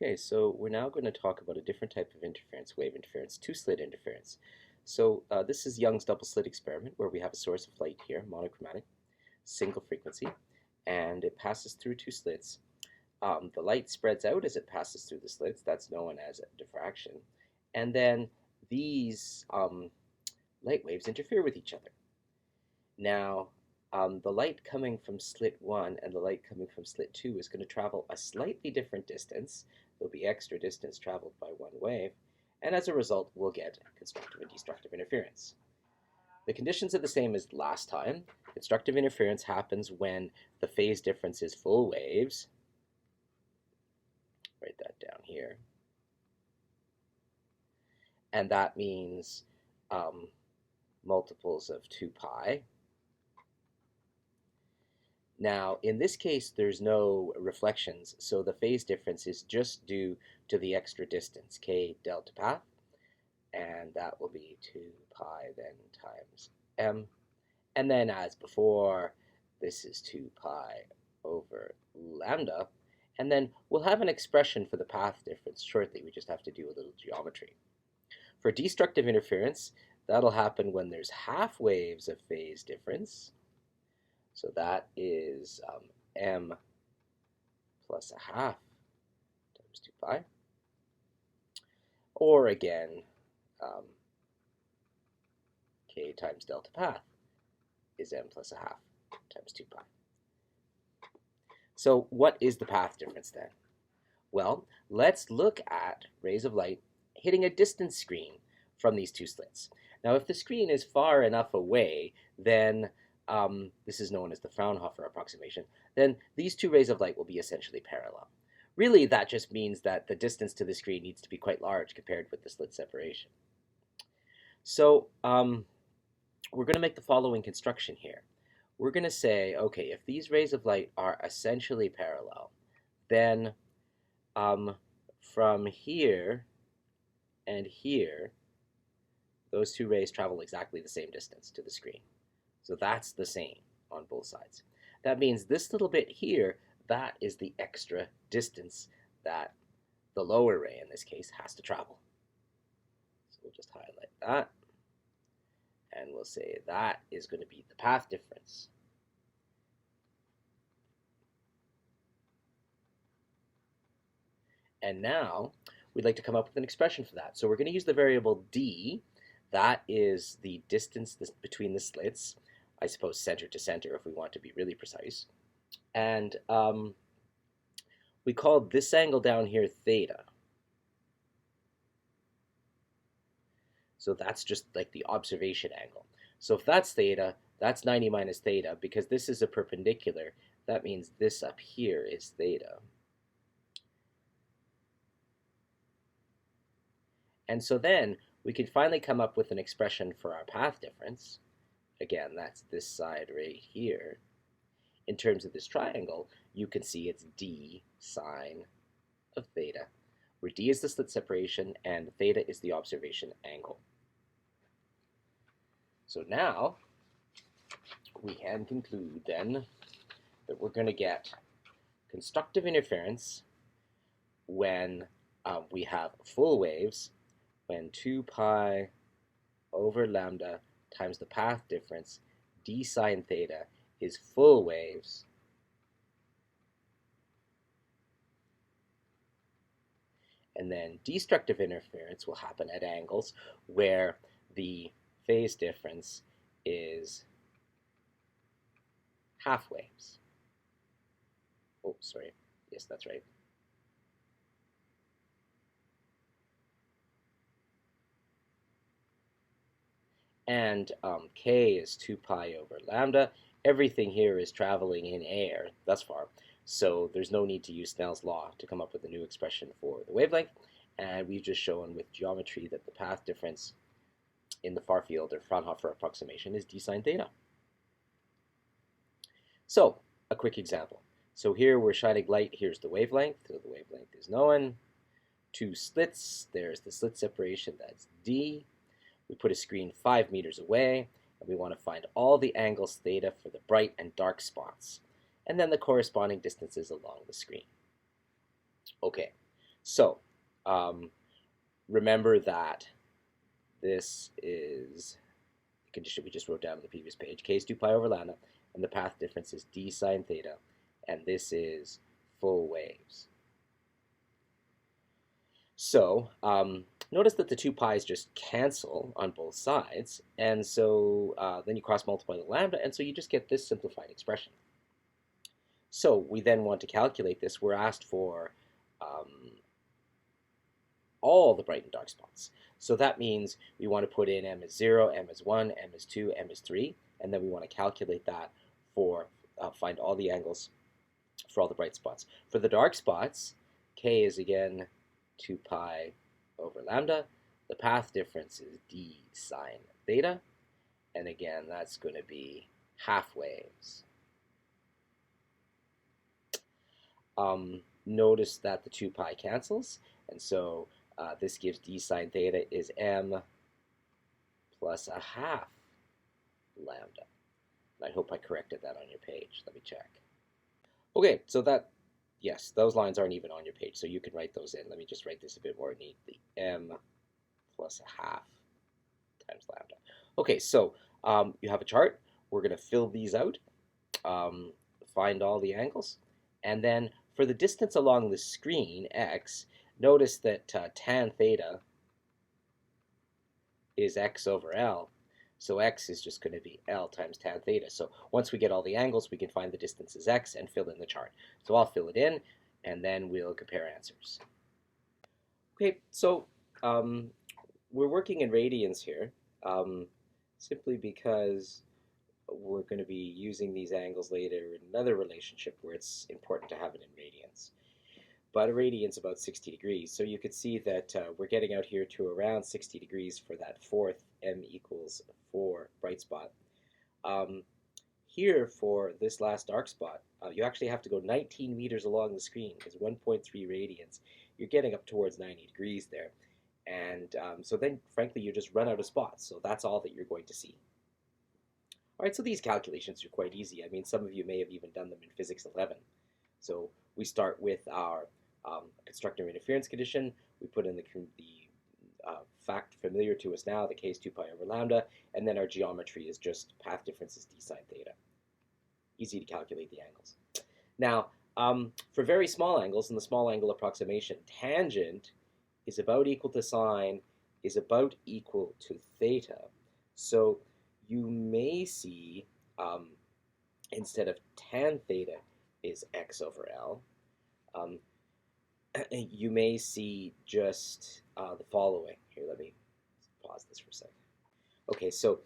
Okay, so we're now going to talk about a different type of interference, wave interference, two-slit interference. So this is Young's double slit experiment where we have a source of light here, monochromatic, single frequency, and it passes through two slits. The light spreads out as it passes through the slits. That's known as diffraction. And then these light waves interfere with each other. Now, the light coming from slit 1 and the light coming from slit 2 is going to travel a slightly different distance. There'll be extra distance traveled by one wave, and as a result, we'll get constructive and destructive interference. The conditions are the same as last time. Constructive interference happens when the phase difference is full waves. Write that down here. And that means multiples of 2 pi. Now, in this case, there's no reflections, so the phase difference is just due to the extra distance, k delta path, and that will be 2 pi then times m. And then, as before, this is 2 pi over lambda, and then we'll have an expression for the path difference shortly. We just have to do a little geometry. For destructive interference, that'll happen when there's half waves of phase difference. So that is m plus a half times 2 pi. Or again, k times delta path is m plus a half times 2 pi. So what is the path difference then? Well, let's look at rays of light hitting a distant screen from these two slits. Now, if the screen is far enough away, then this is known as the Fraunhofer approximation, then these two rays of light will be essentially parallel. Really, that just means that the distance to the screen needs to be quite large compared with the slit separation. So we're going to make the following construction here. We're going to say, okay, if these rays of light are essentially parallel, then from here and here, those two rays travel exactly the same distance to the screen. So that's the same on both sides. That means this little bit here, that is the extra distance that the lower ray, in this case, has to travel. So we'll just highlight that. And we'll say that is going to be the path difference. And now we'd like to come up with an expression for that. So we're going to use the variable d. That is the distance between the slits. I suppose center to center if we want to be really precise. And we call this angle down here theta. So that's just like the observation angle. So if that's theta, that's 90 minus theta. Because this is a perpendicular, that means this up here is theta. And so then we can finally come up with an expression for our path difference. Again, that's this side right here. In terms of this triangle, you can see it's d sine of theta, where d is the slit separation and theta is the observation angle. So now we can conclude then that we're going to get constructive interference when we have full waves, when 2 pi over lambda times the path difference, d sine theta, is full waves. And then destructive interference will happen at angles where the phase difference is half waves. Oh, sorry. Yes, that's right. And k is 2 pi over lambda. Everything here is traveling in air thus far, so there's no need to use Snell's law to come up with a new expression for the wavelength, and we've just shown with geometry that the path difference in the far field, or Fraunhofer approximation, is d sine theta. So, a quick example. So here we're shining light, here's the wavelength, so the wavelength is known. Two slits, there's the slit separation, that's d. We put a screen 5 meters away, and we want to find all the angles theta for the bright and dark spots, and then the corresponding distances along the screen. Okay, So remember that this is the condition we just wrote down on the previous page. K is 2 pi over lambda, and the path difference is d sine theta, and this is full waves. So notice that the 2 pi's just cancel on both sides, and so then you cross multiply the lambda, and so you just get this simplified expression. So we then want to calculate this. We're asked for all the bright and dark spots. So that means we want to put in m is 0, m is 1, m is 2, m is 3, and then we want to calculate that for, find all the angles for all the bright spots. For the dark spots, k is again 2 pi over lambda. The path difference is d sine theta, and again, that's going to be half waves. Notice that the 2 pi cancels, and so this gives d sine theta is m plus a half lambda. And I hope I corrected that on your page. Let me check. Okay, so that, yes, those lines aren't even on your page, so you can write those in. Let me just write this a bit more neatly. M plus a half times lambda. Okay, so you have a chart. We're going to fill these out, find all the angles, and then for the distance along the screen, x, notice that tan theta is x over L, so x is just going to be L times tan theta. So once we get all the angles, we can find the distance as x and fill in the chart. So I'll fill it in, and then we'll compare answers. Okay, so we're working in radians here, simply because we're going to be using these angles later in another relationship where it's important to have it in radians. But a radian's about 60 degrees, so you could see that we're getting out here to around 60 degrees for that fourth m equals 4 bright spot. Here for this last dark spot, you actually have to go 19 meters along the screen because 1.3 radians. You're getting up towards 90 degrees there. And so then, frankly, you just run out of spots, so that's all that you're going to see. All right, so these calculations are quite easy. I mean, some of you may have even done them in Physics 11. So we start with our constructive interference condition. We put in the fact familiar to us now, the k is 2 pi over lambda, and then our geometry is just path differences d sine theta. Easy to calculate the angles. Now, for very small angles, in the small angle approximation, tangent is about equal to sine is about equal to theta. So you may see, instead of tan theta is x over L, you may see just the following. Here, let me pause this for a second. Okay, so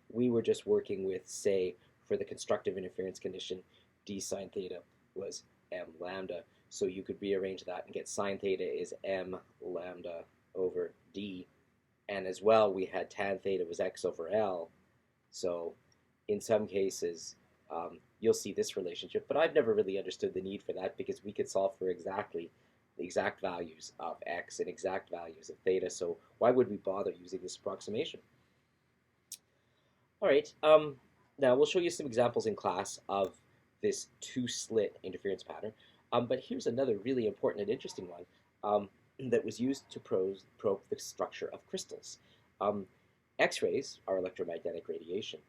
we were just working with, say, for the constructive interference condition, d sine theta was m lambda. So you could rearrange that and get sine theta is m lambda over d. And as well, we had tan theta was x over L. So in some cases, you'll see this relationship. But I've never really understood the need for that because we could solve for exactly the exact values of x and exact values of theta. So why would we bother using this approximation? All right. Now we'll show you some examples in class of this two-slit interference pattern. But here's another really important and interesting one that was used to probe the structure of crystals. X-rays are electromagnetic radiation,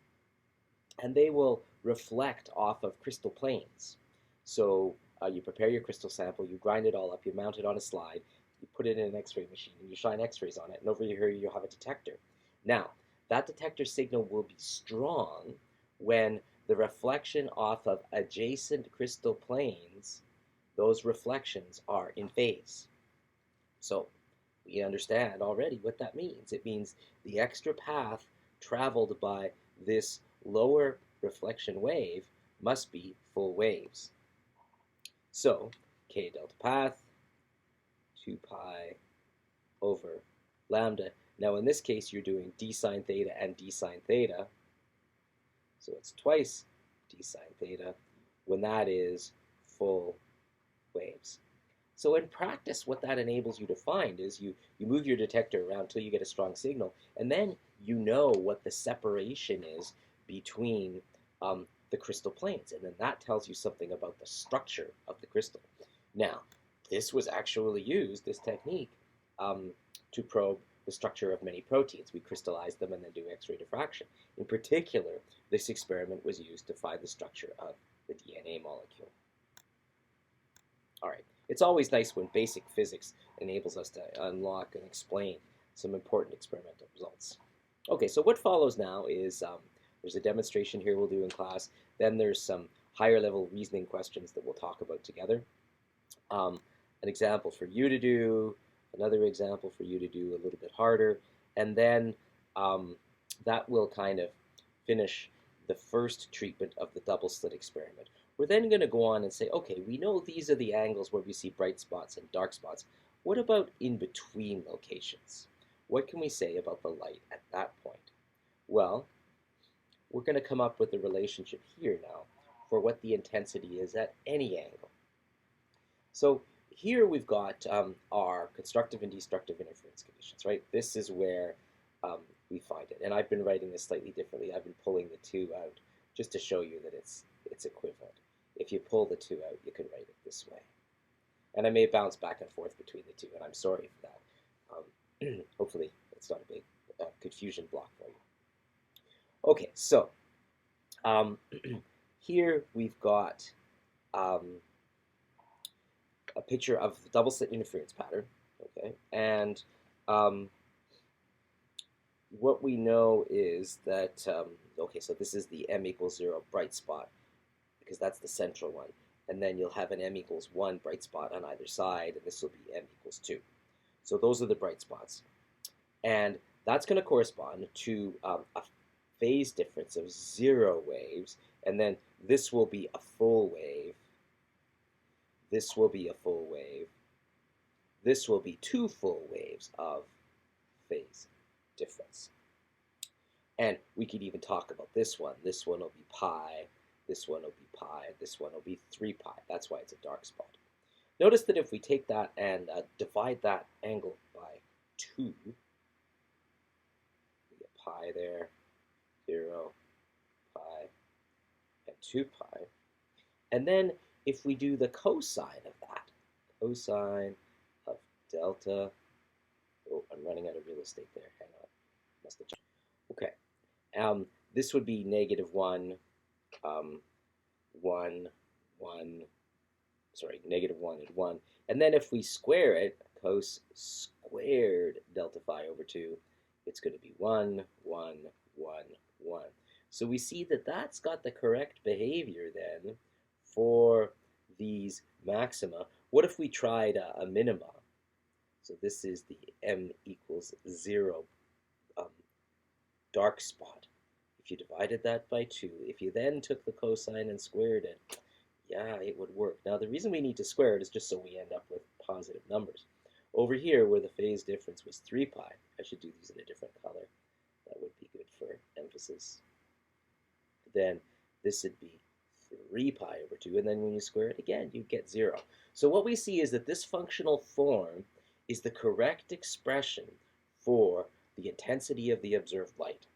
and they will reflect off of crystal planes. So you prepare your crystal sample, you grind it all up, you mount it on a slide, you put it in an X-ray machine, and you shine X-rays on it, and over here you'll have a detector. Now, that detector signal will be strong when the reflection off of adjacent crystal planes, those reflections are in phase. So we understand already what that means. It means the extra path traveled by this lower reflection wave must be full waves. So k delta path, 2 pi over lambda. Now in this case, you're doing d sine theta and d sine theta. So it's twice d sine theta when that is full waves. So in practice, what that enables you to find is you move your detector around until you get a strong signal, and then you know what the separation is between the crystal planes, and then that tells you something about the structure of the crystal. Now, this was actually used, this technique, to probe the structure of many proteins. We crystallize them and then do X-ray diffraction. In particular, this experiment was used to find the structure of the DNA molecule. All right, it's always nice when basic physics enables us to unlock and explain some important experimental results. Okay, so what follows now is there's a demonstration here we'll do in class. Then there's some higher level reasoning questions that we'll talk about together. An example for you to do, another example for you to do a little bit harder, and then that will kind of finish the first treatment of the double slit experiment. We're then going to go on and say, okay, we know these are the angles where we see bright spots and dark spots. What about in between locations? What can we say about the light at that point? Well, we're going to come up with a relationship here now for what the intensity is at any angle. So here we've got our constructive and destructive interference conditions, right? This is where we find it. And I've been writing this slightly differently. I've been pulling the two out just to show you that it's equivalent. If you pull the two out, you can write it this way. And I may bounce back and forth between the two, and I'm sorry for that. Hopefully it's not a big confusion block for you. Okay, so here we've got a picture of the double slit interference pattern, okay, and what we know is that, okay, so this is the m equals 0 bright spot, because that's the central one, and then you'll have an m equals 1 bright spot on either side, and this will be m equals 2. So those are the bright spots. And that's going to correspond to a phase difference of 0 waves, and then this will be a full wave, this will be a full wave, this will be 2 full waves of phase difference. And we could even talk about this one. This one will be pi, this one will be pi, this one will be 3 pi. That's why it's a dark spot. Notice that if we take that and divide that angle by 2, we get pi there, 0, pi, and 2 pi. And then if we do the cosine of that, cosine of delta, oh, I'm running out of real estate there, hang on, must have jumped. Okay, this would be negative 1, 1, 1, sorry, negative 1 and 1. And then if we square it, cos squared delta phi over 2, it's going to be 1, 1, 1, 1. So we see that that's got the correct behavior then for these maxima. What if we tried a minima? So this is the m equals 0 dark spot. If you divided that by 2, if you then took the cosine and squared it, yeah, it would work. Now the reason we need to square it is just so we end up with positive numbers. Over here, where the phase difference was 3 pi, I should do these in a different color. That would be good for emphasis. Then this would be 3 pi over 2, and then when you square it again, you get 0. So what we see is that this functional form is the correct expression for the intensity of the observed light.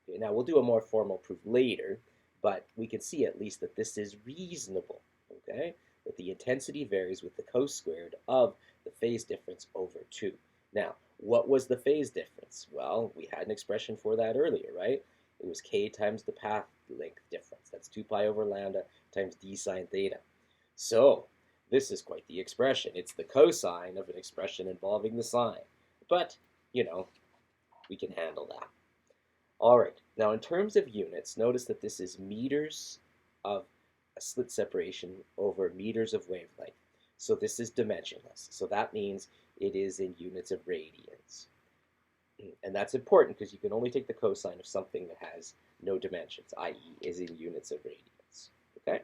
Okay, now we'll do a more formal proof later, but we can see at least that this is reasonable, okay? That the intensity varies with the cos squared of the phase difference over 2. Now, what was the phase difference? Well, we had an expression for that earlier, right? It was k times the path length difference. That's 2 pi over lambda times d sine theta. So, this is quite the expression. It's the cosine of an expression involving the sine. But, you know, we can handle that. All right, now in terms of units, notice that this is meters of a slit separation over meters of wavelength. So this is dimensionless. So that means it is in units of radians. And that's important because you can only take the cosine of something that has no dimensions, i.e. is in units of radians. Okay?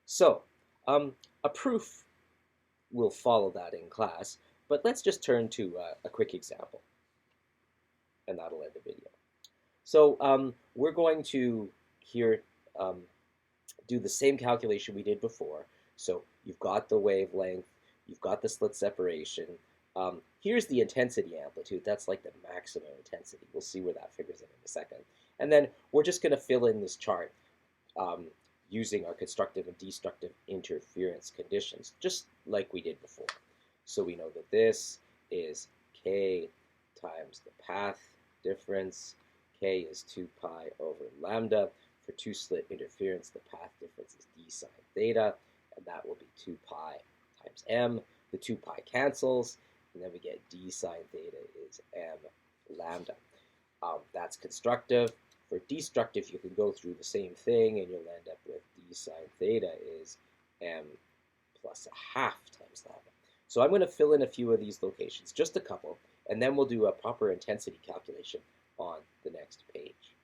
So, a proof will follow that in class, but let's just turn to a quick example, and that'll end the video. So we're going to here do the same calculation we did before. So you've got the wavelength, you've got the slit separation. Here's the intensity amplitude. That's like the maximum intensity. We'll see where that figures in a second. And then we're just going to fill in this chart using our constructive and destructive interference conditions, just like we did before. So we know that this is k times the path difference. K is 2 pi over lambda. For two-slit interference, the path difference is d sine theta, and that will be 2 pi times m. The 2 pi cancels, and then we get d sine theta is m lambda. That's constructive. For destructive, you can go through the same thing, and you'll end up with d sine theta is m plus a half times lambda. So I'm going to fill in a few of these locations, just a couple, and then we'll do a proper intensity calculation on the next page.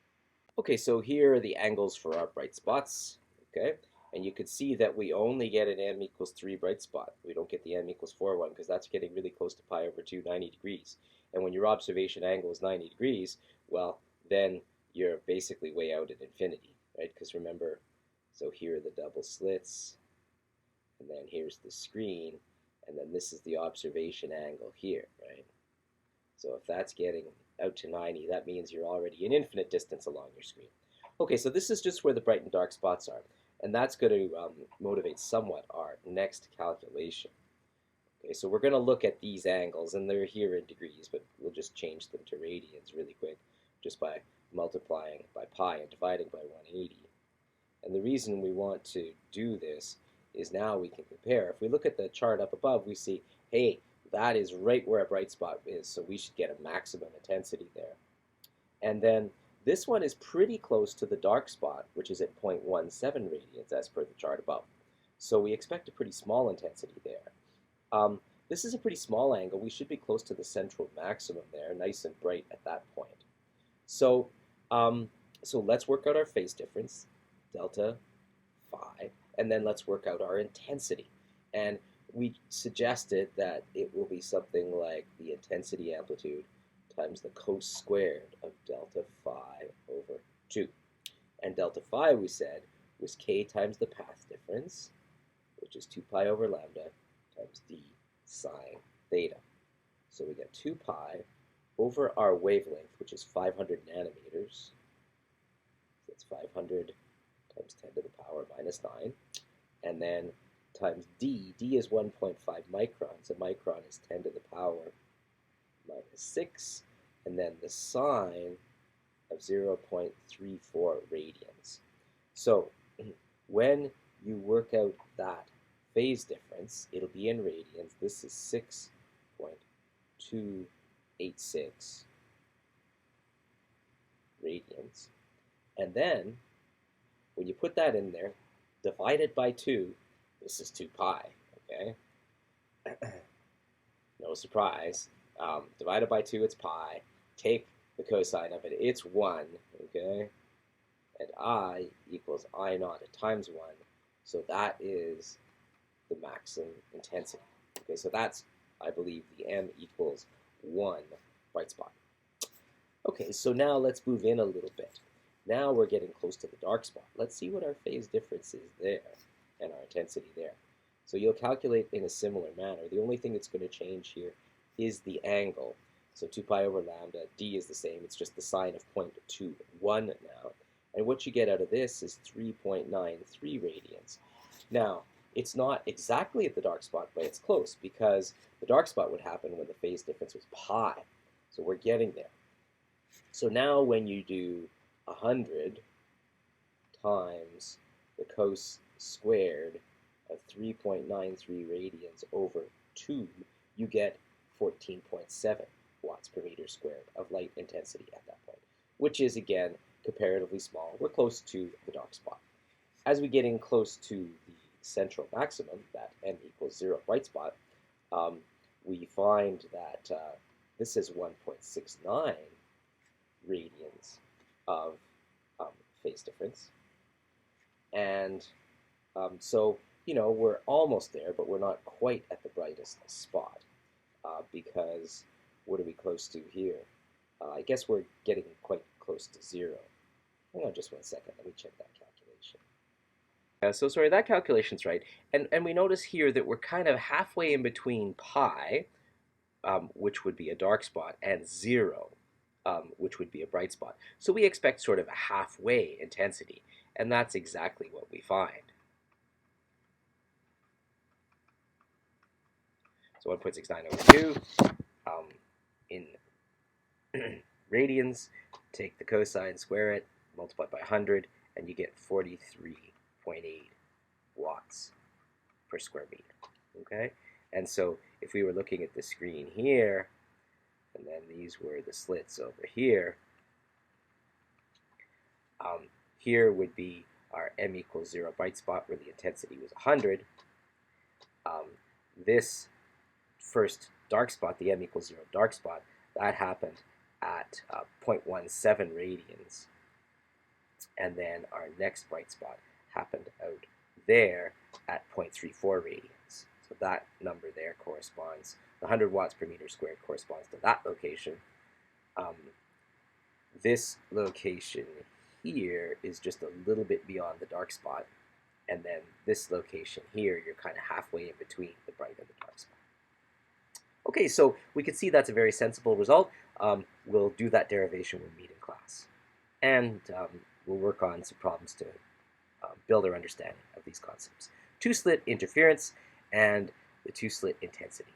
Okay, so here are the angles for our bright spots, okay? And you can see that we only get an m equals 3 bright spot. We don't get the m equals 4 one, because that's getting really close to pi over 2, 90 degrees. And when your observation angle is 90 degrees, well, then you're basically way out at infinity, right? Because remember, so here are the double slits, and then here's the screen, and then this is the observation angle here, right? So if that's getting out to 90, that means you're already an infinite distance along your screen. Okay, so this is just where the bright and dark spots are, and that's going to motivate somewhat our next calculation. Okay, so we're going to look at these angles, and they're here in degrees, but we'll just change them to radians really quick just by multiplying by pi and dividing by 180. And the reason we want to do this is now we can compare. If we look at the chart up above, we see, hey, that is right where a bright spot is, so we should get a maximum intensity there. And then this one is pretty close to the dark spot, which is at 0.17 radians as per the chart above. So we expect a pretty small intensity there. This is a pretty small angle. We should be close to the central maximum there, nice and bright at that point. So, so let's work out our phase difference, delta phi, and then let's work out our intensity. And we suggested that it will be something like the intensity amplitude times the cos squared of delta phi over 2. And delta phi, we said, was k times the path difference, which is 2 pi over lambda, times d sine theta. So we get 2 pi over our wavelength, which is 500 nanometers. So that's 500 times 10 to the power minus 9. And then times d. D is 1.5 microns. A micron is 10 to the power minus 6. And then the sine of 0.34 radians. So when you work out that phase difference, it'll be in radians. This is 6.286 radians. And then when you put that in there, divide it by 2, this is 2 pi, okay? No surprise. Divided by 2, it's pi. Take the cosine of it, it's 1, okay? And I equals I naught times 1, so that is the maximum intensity. Okay, so that's, I believe, the m equals 1 bright spot. Okay, so now let's move in a little bit. Now we're getting close to the dark spot. Let's see what our phase difference is there and our intensity there. So you'll calculate in a similar manner. The only thing that's going to change here is the angle. So 2 pi over lambda, d is the same. It's just the sine of 0.21 now. And what you get out of this is 3.93 radians. Now, it's not exactly at the dark spot, but it's close, because the dark spot would happen when the phase difference was pi. So we're getting there. So now when you do 100 times the cos squared of 3.93 radians over 2, you get 14.7 watts per meter squared of light intensity at that point, which is, again, comparatively small. We're close to the dark spot. As we get in close to the central maximum, that m equals 0 bright spot, we find that this is 1.69 radians of phase difference. And so, you know, we're almost there, but we're not quite at the brightest spot because what are we close to here? I guess we're getting quite close to 0. Hang on just 1 second. Let me check that calculation. So sorry, that calculation's right. And we notice here that we're kind of halfway in between pi, which would be a dark spot, and 0, which would be a bright spot. So we expect sort of a halfway intensity. And that's exactly what we find. So 1.69 over 2 in radians, take the cosine, square it, multiply by 100, and you get 43.8 watts per square meter. Okay? And so if we were looking at the screen here, and then these were the slits over here, here would be our m equals 0 bright spot where the intensity was 100. This first dark spot, the m equals 0 dark spot, that happened at 0.17 radians. And then our next bright spot happened out there at 0.34 radians. So that number there corresponds, the 100 watts per meter squared corresponds to that location. This location here is just a little bit beyond the dark spot. And then this location here, you're kind of halfway in between the bright and the dark spot. Okay, so we can see that's a very sensible result. We'll do that derivation when we meet in class. And we'll work on some problems to build our understanding of these concepts. Two-slit interference and the two-slit intensity.